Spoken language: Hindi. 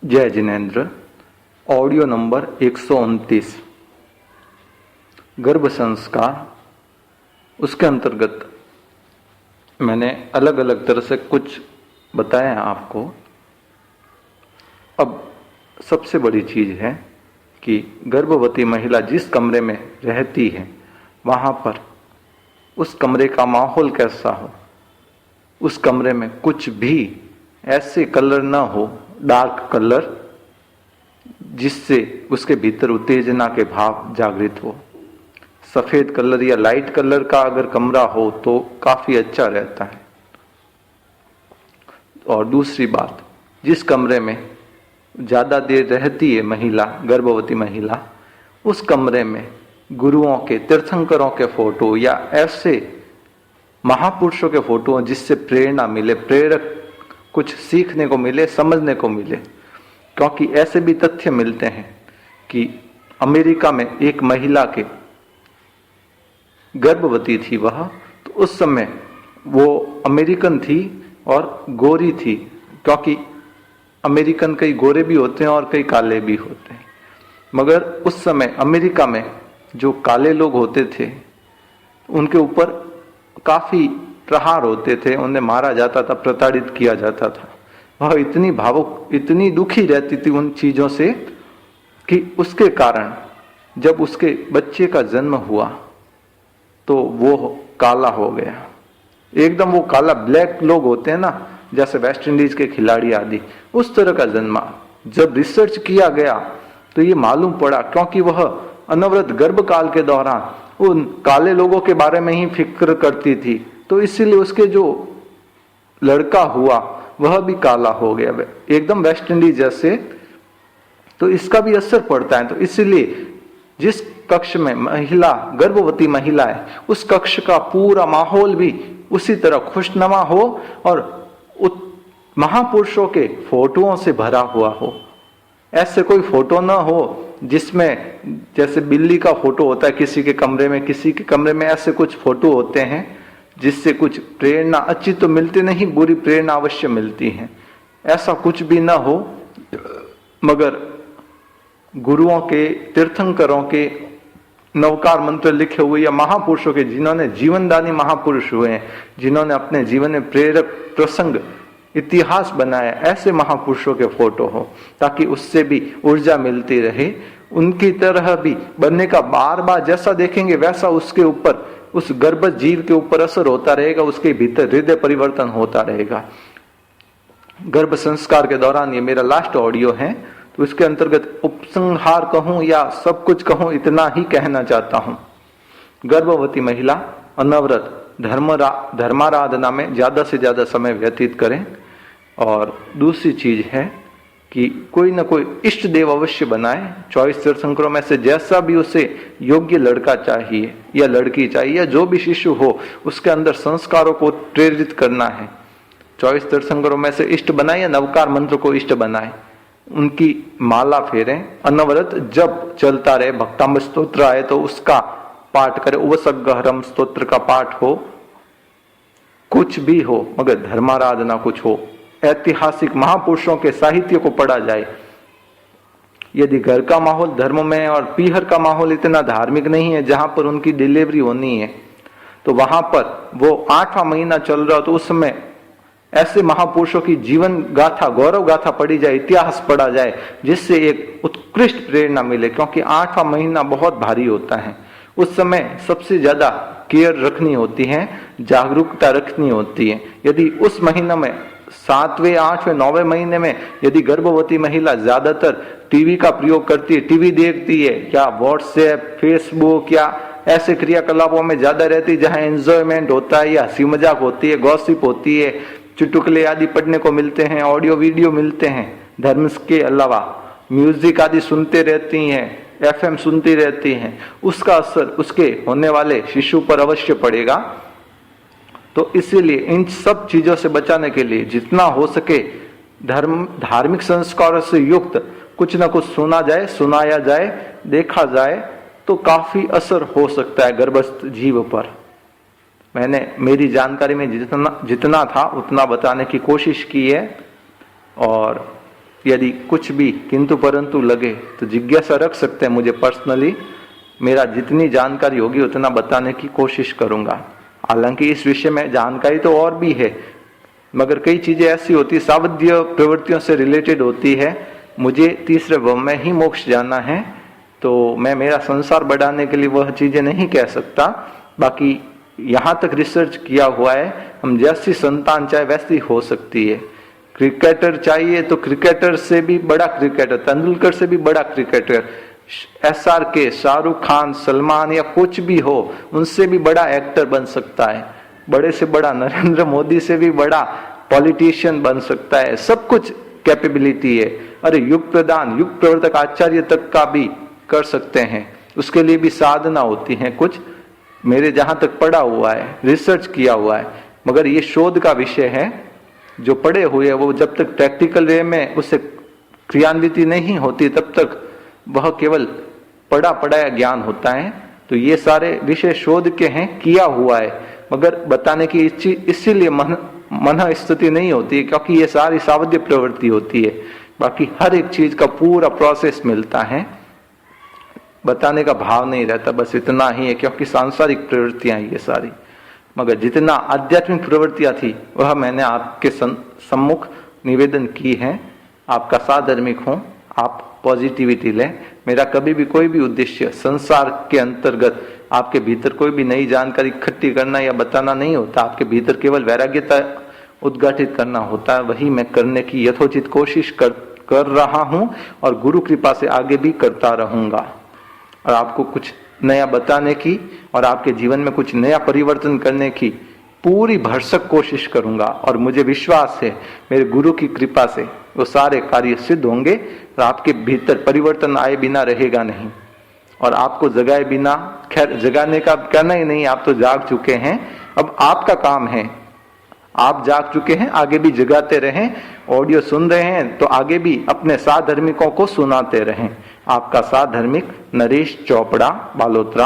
जय जिनेन्द्र। ऑडियो नंबर 129, गर्भ संस्कार। उसके अंतर्गत मैंने अलग अलग तरह से कुछ बताया है आपको। अब सबसे बड़ी चीज है कि गर्भवती महिला जिस कमरे में रहती है वहां पर उस कमरे का माहौल कैसा हो, उस कमरे में कुछ भी ऐसे कलर ना हो, डार्क कलर, जिससे उसके भीतर उत्तेजना के भाव जागृत हो। सफेद कलर या लाइट कलर का अगर कमरा हो तो काफी अच्छा रहता है। और दूसरी बात, जिस कमरे में ज्यादा देर रहती है महिला, गर्भवती महिला, उस कमरे में गुरुओं के, तीर्थंकरों के फोटो या ऐसे महापुरुषों के फोटो जिससे प्रेरणा मिले, प्रेरक कुछ सीखने को मिले, समझने को मिले। क्योंकि ऐसे भी तथ्य मिलते हैं कि अमेरिका में एक महिला के गर्भवती थी वह, तो उस समय वो अमेरिकन थी और गोरी थी, क्योंकि अमेरिकन कई गोरे भी होते हैं और कई काले भी होते हैं। मगर उस समय अमेरिका में जो काले लोग होते थे उनके ऊपर काफी प्रहार होते थे, उन्हें मारा जाता था, प्रताड़ित किया जाता था। वह इतनी भावुक, इतनी दुखी रहती थी उन चीजों से कि उसके कारण जब उसके बच्चे का जन्म हुआ तो वो काला हो गया, एकदम वो काला, ब्लैक लोग होते हैं ना, जैसे वेस्ट इंडीज के खिलाड़ी आदि, उस तरह का जन्मा। जब रिसर्च किया गया तो ये मालूम पड़ा, क्योंकि वह अनवरत गर्भकाल के दौरान उन काले लोगों के बारे में ही फिक्र करती थी, तो इसीलिए उसके जो लड़का हुआ वह भी काला हो गया, एकदम वेस्ट इंडीज जैसे। तो इसका भी असर पड़ता है। तो इसीलिए जिस कक्ष में महिला, गर्भवती महिला है, उस कक्ष का पूरा माहौल भी उसी तरह खुशनुमा हो और महापुरुषों के फोटोओं से भरा हुआ हो। ऐसे कोई फोटो ना हो जिसमें, जैसे बिल्ली का फोटो होता है किसी के कमरे में, किसी के कमरे में ऐसे कुछ फोटो होते हैं जिससे कुछ प्रेरणा अच्छी तो मिलती नहीं, बुरी प्रेरणा अवश्य मिलती है। ऐसा कुछ भी ना हो, मगर गुरुओं के, तीर्थंकरों के नवकार मंत्र लिखे हुए या महापुरुषों के, जिन्होंने जीवनदानी महापुरुष हुए हैं, जिन्होंने अपने जीवन में प्रेरक प्रसंग, इतिहास बनाया, ऐसे महापुरुषों के फोटो हो, ताकि उससे भी ऊर्जा मिलती रहे। उनकी तरह भी बनने का बार बार जैसा देखेंगे वैसा उसके ऊपर, उस गर्भ जीव के ऊपर असर होता रहेगा, उसके भीतर हृदय परिवर्तन होता रहेगा। गर्भ संस्कार के दौरान ये मेरा लास्ट ऑडियो है, तो इसके अंतर्गत उपसंहार कहूं या सब कुछ कहूं, इतना ही कहना चाहता हूं। गर्भवती महिला अनवरत धर्माराधना में ज्यादा से ज्यादा समय व्यतीत करें। और दूसरी चीज है कि कोई ना कोई इष्ट देव अवश्य बनाए। 24 तीर्थंकरों में से जैसा भी उसे योग्य लड़का चाहिए या लड़की चाहिए या जो भी शिशु हो, उसके अंदर संस्कारों को प्रेरित करना है। 24 तीर्थंकरों में से इष्ट बनाए या नवकार मंत्र को इष्ट बनाए, उनकी माला फेरें, अनवरत जब चलता रहे। भक्तांब स्तोत्र आए तो उसका पाठ करे, उपसर्गहरम स्तोत्र का पाठ हो, कुछ भी हो, मगर धर्माराधना कुछ हो। ऐतिहासिक महापुरुषों के साहित्य को पढ़ा जाए। यदि घर का माहौल धर्म में और पीहर का माहौल इतना धार्मिक नहीं है जहां पर उनकी डिलीवरी होनी है, तो वहां पर वो 8वां महीना चल रहा हो तो उस समय ऐसे महापुरुषों की जीवन गाथा, गौरव गाथा पढ़ी जाए, इतिहास पढ़ा जाए, जिससे एक उत्कृष्ट प्रेरणा मिले। क्योंकि 8वां महीना बहुत भारी होता है, उस समय सबसे ज्यादा केयर रखनी होती है, जागरूकता रखनी होती है। यदि उस महीना में 7वें, 8वें, 9वें महीने में यदि गर्भवती महिला ज्यादातर टीवी का प्रयोग करती है, टीवी देखती है या व्हाट्सएप, फेसबुक या ऐसे क्रियाकलापों में ज्यादा रहती है जहां एंजॉयमेंट होता है या हंसी मजाक होती है, गॉसिप होती है, चुटकुले आदि पढ़ने को मिलते हैं, ऑडियो वीडियो मिलते हैं, धर्म के अलावा म्यूजिक आदि सुनते रहती हैं, एफएम सुनती रहती हैं, उसका असर उसके होने वाले शिशु पर अवश्य पड़ेगा। तो इसीलिए इन सब चीजों से बचाने के लिए जितना हो सके धार्मिक संस्कारों से युक्त कुछ ना कुछ सुना जाए, सुनाया जाए, देखा जाए, तो काफी असर हो सकता है गर्भस्थ जीव पर। मैंने मेरी जानकारी में जितना था उतना बताने की कोशिश की है। और यदि कुछ भी किंतु परंतु लगे तो जिज्ञासा रख सकते हैं। मुझे पर्सनली मेरा जितनी जानकारी होगी उतना बताने की कोशिश करूंगा। हालांकि इस विषय में जानकारी तो और भी है, मगर कई चीजें ऐसी होती, सावध्य प्रवृत्तियों से रिलेटेड होती है। मुझे तीसरे भव में ही मोक्ष जाना है, तो मैं मेरा संसार बढ़ाने के लिए वह चीजें नहीं कह सकता। बाकी यहाँ तक रिसर्च किया हुआ है, हम जैसी संतान चाहे वैसी हो सकती है। क्रिकेटर चाहिए तो क्रिकेटर से भी बड़ा क्रिकेटर, तेंदुलकर से भी बड़ा क्रिकेटर, SRK, शाहरुख खान, सलमान या कुछ भी हो, उनसे भी बड़ा एक्टर बन सकता है। बड़े से बड़ा नरेंद्र मोदी से भी बड़ा पॉलिटिशियन बन सकता है। सब कुछ कैपेबिलिटी है। अरे युग प्रदान, युग प्रवर्तक आचार्य तक का भी कर सकते हैं। उसके लिए भी साधना होती है कुछ, मेरे जहां तक पढ़ा हुआ है, रिसर्च किया हुआ है। मगर ये शोध का विषय है। जो पढ़े हुए वो जब तक प्रैक्टिकल वे में उससे क्रियान्विति नहीं होती तब तक वह केवल पढ़ा पढ़ाया ज्ञान होता है। तो ये सारे विषय शोध के हैं, किया हुआ है, मगर बताने की इसीलिए मन स्थिति नहीं होती, क्योंकि ये सारी सावध्य प्रवृत्ति होती है। बाकी हर एक चीज का पूरा प्रोसेस मिलता है, बताने का भाव नहीं रहता, बस इतना ही है, क्योंकि सांसारिक प्रवृत्तियां ये सारी। मगर जितना आध्यात्मिक प्रवृत्तियां थी वह मैंने आपके सम्मुख निवेदन की है। आपका साधर्मिक हूं, आप पॉजिटिविटी लें। मेरा कभी भी कोई भी उद्देश्य संसार के अंतर्गत आपके भीतर कोई भी नई जानकारी इकट्ठी करना या बताना नहीं होता। आपके भीतर केवल वैराग्यता उद्घाटित करना होता है। वही मैं करने की यथोचित कोशिश कर रहा हूं और गुरु कृपा से आगे भी करता रहूंगा। और आपको कुछ नया बताने की और आपके जीवन में कुछ नया परिवर्तन करने की पूरी भरसक कोशिश करूंगा। और मुझे विश्वास है मेरे गुरु की कृपा से वो सारे कार्य सिद्ध होंगे और आपके भीतर परिवर्तन आए बिना रहेगा नहीं। और आपको जगाए बिना, खैर जगाने का करना ही नहीं, आप तो जाग चुके हैं। अब आपका काम है, आप जाग चुके हैं, आगे भी जगाते रहें। ऑडियो सुन रहे हैं तो आगे भी अपने साधर्मिकों को सुनाते रहें। आपका साधर्मिक नरेश चोपड़ा, बालोतरा।